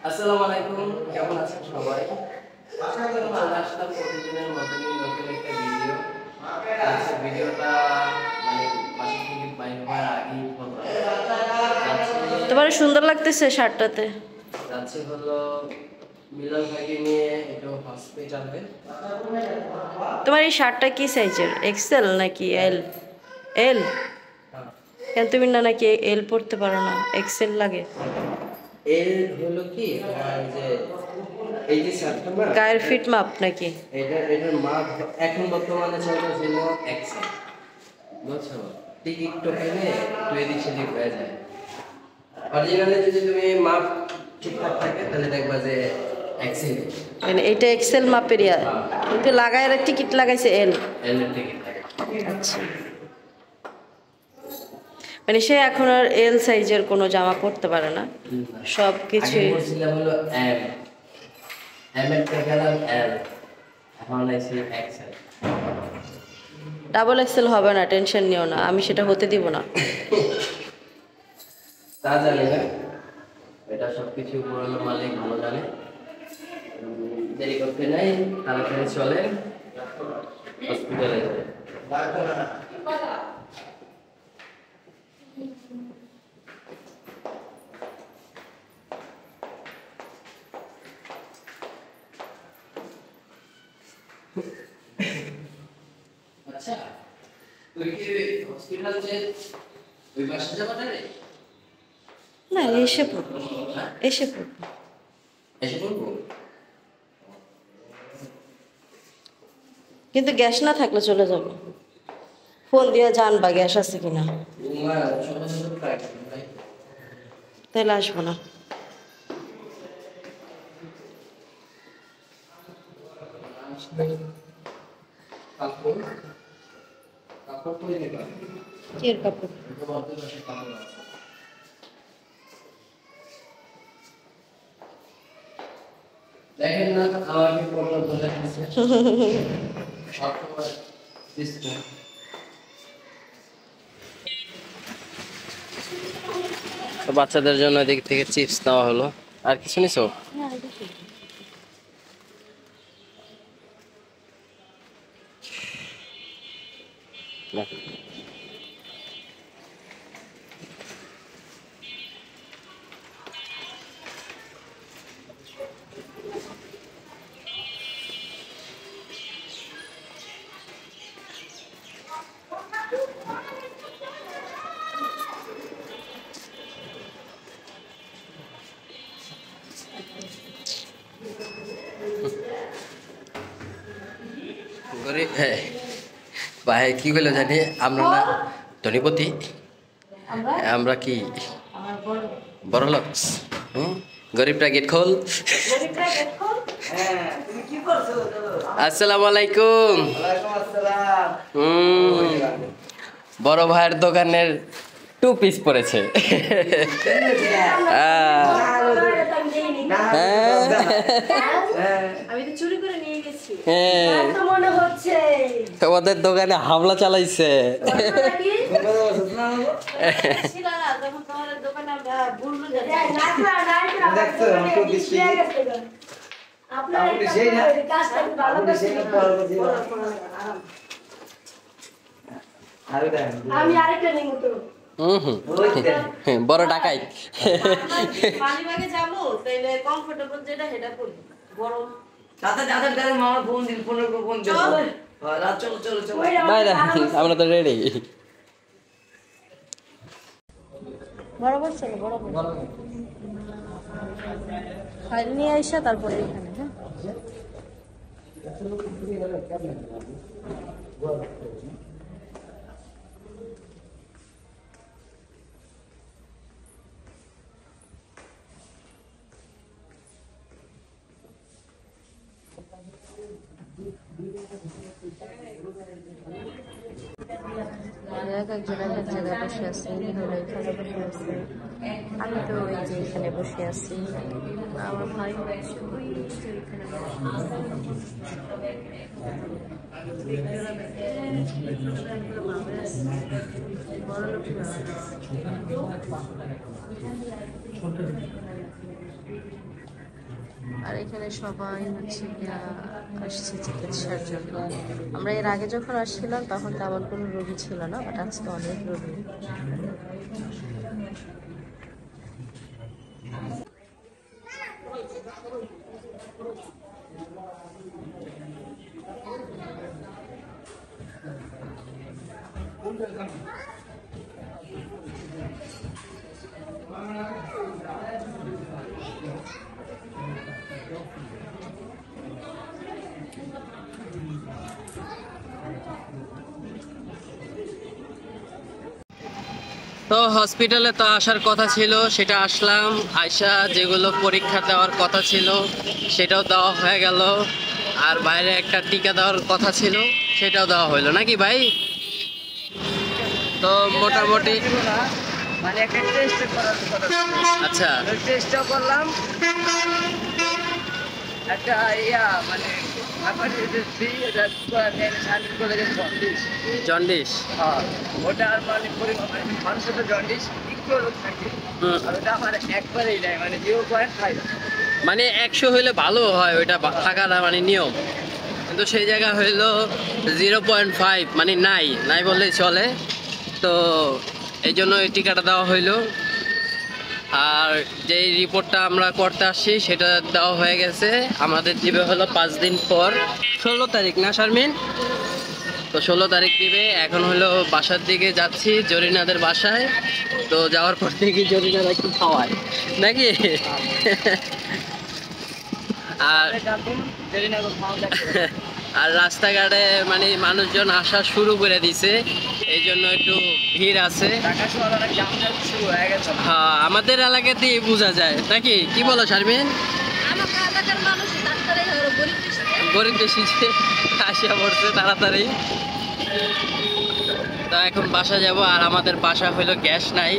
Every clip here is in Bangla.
আসসালামু আলাইকুম, কেমন আছেন সবাই? আশা করি ভালো আসলাম। প্রতিদিনের মতনই নতুন একটা ভিডিও। আজকের ভিডিওটা মানে বাসা থেকে বাইরে হওয়ার আগেই তোমার সুন্দর লাগতেছে শার্টটাতে। যাচ্ছে হলো মিলন ভাইকে নিয়ে একটু হসপিটালে। তোমার এই শার্টটা কি সাইজের, এক্সেল নাকি এল? এল কেন তুমি না নাকি এল পড়তে পারো না, এক্সেল লাগে? এল হলো কি তোমার যে এই যে শার্টটা না গায়ের ফিট মাপ নাকি? এটার মাপ এখন বর্তমানে চলতেছিল এক্সেল, বুঝছো? টিকিট টোকেনে একটু এদিক সেদিক হয়ে যায়। অরিজিনালি যদি তুমি মাপ ঠিকঠাক থাকে তাহলে দেখবা যে এক্সেল, মানে এটা এক্সেল মাপের ইয়া, কিন্তু লাগায় আর টিকিট লাগাইছে এল। এল এর টিকিট থাকে। আচ্ছা, মানে সে এখন আর এল সাইজের কোনো জামা পরতে পারে না, সব কিছু। আগে বলছিলাম হলো এম, এম এর থেকে গেলাম এল, এখন আছে এক্সেল। ডাবল এক্সেল হবে না, টেনশন নিও না, আমি সেটা হতে দিব না। তা জানি না, এটা সবকিছু পুরোনো মালিক ভালো জানে। দেরি করতে নাই, তাড়াতাড়ি চলে হসপিটালে যাবে। আচ্ছা, তুই কি হসপিটাল যে ওই বাসা যাবা না রে? না, এসে পড়বো, এসে পড়বো। এসে পড়বো? কিন্তু গ্যাস না থাকলে চলে যাবো, ফোন দিয়ে জানবা গ্যাস আছে কিনা, তাহলে আসবো না। কি এর কাপড়? দেখেন না আমাকে পড়লো বলে দিচ্ছে সবসময় দিচ্ছে। তো বাচ্চাদের জন্য এদিক থেকে চিপস নেওয়া হলো। আর কিছু নিছো? না। ভাই কি বলে জানি আমরা না ধনীপতি, আমরা কি বড় লোক? গরিবটা গেট খোল। আসসালামু আলাইকুম। বড় ভাইয়ের দোকানের 2 পিস পড়েছে। তোমাদের দোকানে হামলা চালাইছে। বড় ডাকাই। আমরা তো রেডি। বরাবর চলো, বরাবর ফাইল নিয়ে আইসা তারপরে এখানে। হ্যাঁ, এক জায়গায় বসে আছে, এখানে বসে আছে। আমি তো ওই যে এখানে বসে আছি, আমার ভাই হচ্ছে ওই যে এখানে আর এখানে সবাই হচ্ছে আসছে চিকিৎসার জন্য। আমরা এর আগে যখন আসছিলাম তখন তেমন কোনো রোগী ছিল না, বাট আজকে অনেক রোগী। তো হসপিটালে তো আসার কথা ছিল, সেটা আসলাম। আয়সা যেগুলো পরীক্ষা দেওয়ার কথা ছিল সেটাও দেওয়া হয়ে গেল, আর বাইরে একটা টিকা দেওয়ার কথা ছিল সেটাও দেওয়া হইলো নাকি ভাই? তো মোটামুটি মানে একটা টেস্ট করার কথা ছিল। আচ্ছা ওই টেস্টটা করলাম, একটা মানে আমার জন্ডিস। ওটার মানে মানুষের তো জন্ডিস একটু লোক থাকে, আর ওটা আমার একবারেই নেয়, মানে 0.5। মানে 100 হইলে ভালো হয়, ওইটা থাকাটা মানে নিয়ম, কিন্তু সেই জায়গা হইলো 0.5, মানে নাই নাই বললেই চলে। তো এই জন্য এই টিকাটা দেওয়া হইলো। আর যেই রিপোর্টটা আমরা করতে আসছি সেটা দেওয়া হয়ে গেছে, আমাদের দিবে হলো 5 দিন পর, 16 তারিখ না শারমিন? তো 16 তারিখ দিবে। এখন হলো বাসার দিকে যাচ্ছি, জরিনাদের বাসায়। তো যাওয়ার পর থেকে জরিনারা একটু খাওয়ায় নাকি? আর আর রাস্তাঘাটে মানে মানুষজন আসা শুরু করে দিছে, এই জন্য একটু ভিড় আছে। হ্যাঁ, আমাদের এলাকাতেই বোঝা যায় নাকি, কি বলো শারমিন? গরিব বেশি যে আসিয়া পড়ছে তাড়াতাড়ি। তো এখন বাসা যাব, আর আমাদের বাসা হইলো গ্যাস নাই,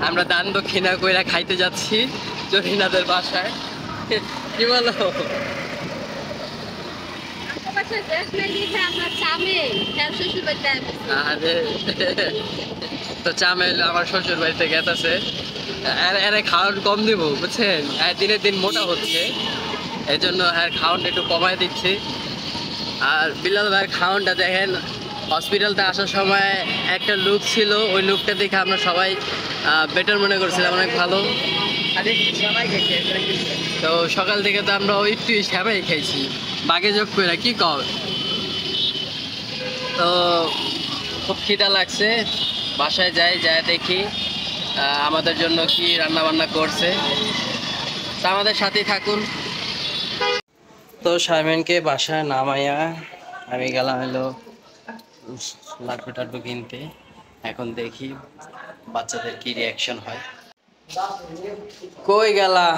আমরা দান দক্ষিণা কইরা খাইতে যাচ্ছি জরিনাদের বাসায়। কি বলো? আরে তো চামে আমার শ্বশুর বাড়িতে গেছে, এর খাওয়ান কম দিব বুঝছেন, দিনের দিন মোটা হচ্ছে, এই জন্য খাওয়ানটা একটু কমায় দিচ্ছি। আর বিলাল ভাইয়ের খাওয়ানটা দেখেন, হসপিটালতে আসার সময় একটা লুক ছিল, ওই লুকটা দেখে আমরা সবাই বেটার মনে করছিলাম, অনেক ভালো। তো সকাল থেকে তো আমরা একটু সেবাই খাইছি বাগে যোগ করে, কি কর। তো খুব খিদা লাগছে, বাসায় যাই, দেখি আমাদের জন্য কি রান্না বান্না করছে। তা আমাদের সাথেই থাকুন। তো শারমিনকে বাসায় নামাইয়া আমি গেলাম হলো লাড্ডু টাড্ডু কিনতে। এখন দেখি বাচ্চাদের কি রিয়াকশন হয়। কই গেলা?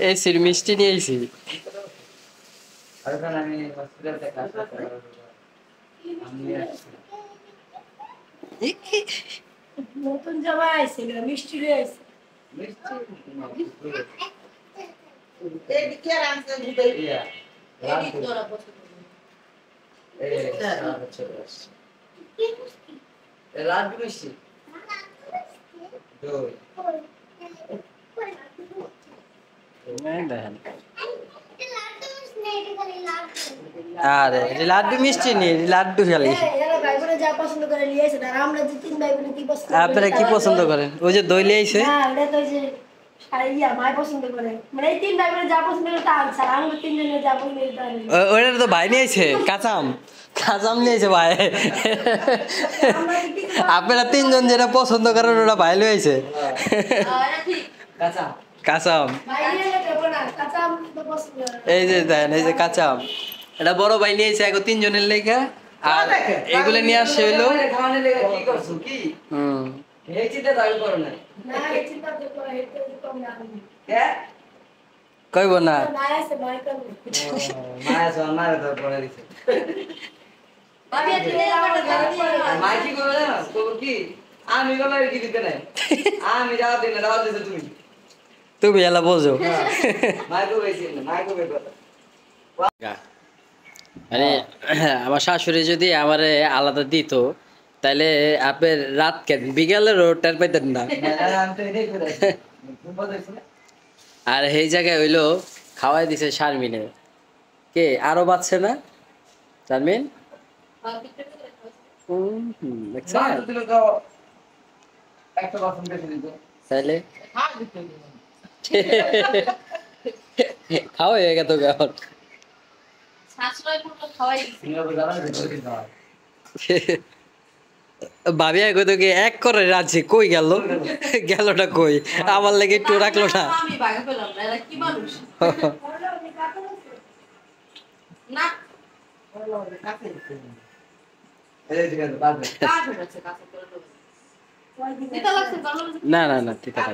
এই সির মিষ্টি নিয়ে আইছি। নতুন জামাই আইছে, মিষ্টি লয়ে আইছে। লাড্ডু মিষ্টি দেখেন, আরে লাড্ডু মিষ্টি নেই, লাড্ডু খালি। এরা ভাই বোনে যা পছন্দ করে নিয়ে আইছে, আর আমরা যে তিন ভাই বোনে কি পছন্দ করি? আপনারা কি পছন্দ করেন? ওই যে দই লিয়ে আইছে। না, ওটা তো যে মাই পছন্দ করে, মানে এই তিন ভাই বোনে যা পছন্দ করে তা আনছে, আর আমরা তিনজনে যা পছন্দ করি তা আনি। ওইটা তো ভাই নিয়ে আইছে, কাঁচাম নিয়ে আইছে ভাই। আপনারা তিনজন যেটা পছন্দ করেন ওটা ভাই লিয়ে আইছে। কাঁচাম ভাই নিয়ে যাবো না, কাঁচা আম তো পছন্দ করে। এই যে দেন, এই যে কাঁচাম, এটা বড় ভাই নিয়ে আইছে এখন তিনজনের লেখা, আর এগুলো নিয়ে আসছে হইলো কি করছো কি এই চিন্তা দাবি করো না। না, এই চিন্তা তো করে হেতে কম না। হ্যাঁ কইব না। না আছে ভাই করবে। মায়া সো মারে তো পড়ে দিছে। ভাবি একটু লেলা কাটা দাও। আর মা কি করবে জানো? করবো কি? আমি গলায় কি দিতে নাই। আমি দাওয়াত দিই না, দাওয়াত দিছো তুমি। তুমি এলা বোঝো মাইকো বেশি না, মাইকো বেশি। মানে আমার শাশুড়ি যদি আমারে আলাদা দিত তাহলে আপনার রাত কেন বিকালের রোডটার পাইতেন না। আমি তো এটাই করে আছি। তুমি বলতেছো না? আর এই জায়গায় হইলো খাওয়াই দিছে শারমিনে, কে আরো বাচ্চা না শারমিন? দেখছেন? বাচ্চা দিলে তো একটা বাসন বেশি দিত। তাহলে হ্যাঁ, দিত। খাওয়া হয়ে গেত এখন। সিঙ্গাপুর যারা দিত, দিত। ভাবি আগে তো এক করে রাজি কই গেল, গেলটা কই আমার লাগে একটু রাখলো না। আমি ভাগে পেলাম না, এরা কি মানুষ না এই ঠিক আছে, বাদ দে। কাজ হয়েছে কাজ করে দেবো। দিতে লাগছে ভালো না না না ঠিক আছে।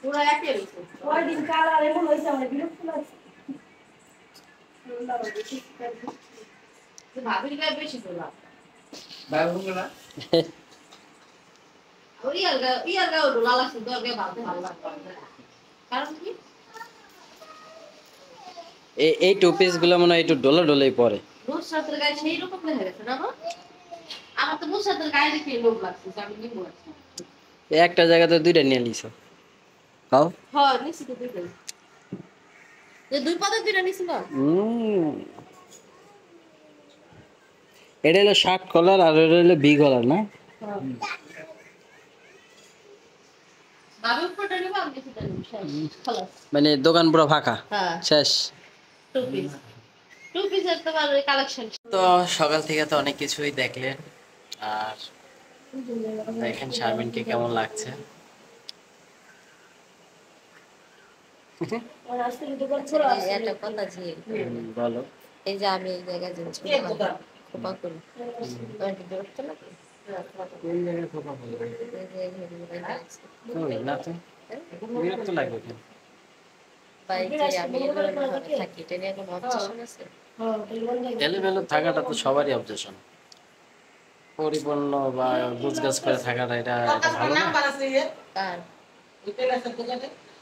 পুরো একই রয়েছে কয়দিন কালার এমন হয়েছে আমার বিরক্ত লাগছে। ভাবির গায়ে বেশি করলাম ভাই বোনগুলো না? ইয়ার গায়ে ডোলা লাগছে তোর গায়ে ভাবতে ভালো লাগবে কারণ কি এই টু পিস গুলো মনে হয় একটু ডোলা ডোলাই পরে। নুসরাতের গায়ে সেই রকম দেখা গেছে না গো? আমার তো নুসরাতের গায়ে দেখে লোভ লাগছে আমি কি বলছি একটা জায়গাতে দুইটা নিয়ে নিছো। খাও। হ্যাঁ নিছি তো দুইটাই যে দুই পদে দুইটা নিছি না এটা হলো শার্ট কলার আর এটা হলো বি কলার না? ভাবি উপরটা নিব আমি নিচেটা নিব খালাস মানে দোকান পুরো ফাঁকা হ্যাঁ শেষ। টু পিসের তোমার কালেকশন তো সকাল থেকে তো অনেক কিছুই দেখলেন, আর দেখেন শারমিনকে কেমন লাগছে। আর আজকে দোকান খোলা আছে। একটা কথা জি বলো। এই যে আমি এই জায়গায় জিনিস খোপা করি তোমার কি বিরক্ত লাগে কোন জায়গায় খোকা হলো? কই না তো বিরক্ত লাগবে কেন? বাইরে আমি এভাবে থাকি এটা নিয়ে কোনো অবজেকশন আছে হ্যাঁ, এই বন্ধ এলোমেলো থাকাটা তো সবারই অবজেকশন। পরিপূর্ণ বা গুছগাছ করে থাকাটা এটা ভালো না। কার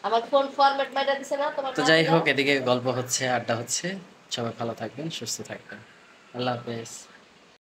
আমার ফোন ফরম্যাট মাইরা দিছে না তোমার তো যাই হোক, এদিকে গল্প হচ্ছে, আড্ডা হচ্ছে। সবাই ভালো থাকবেন, সুস্থ থাকবেন। আল্লাহ হাফেজ।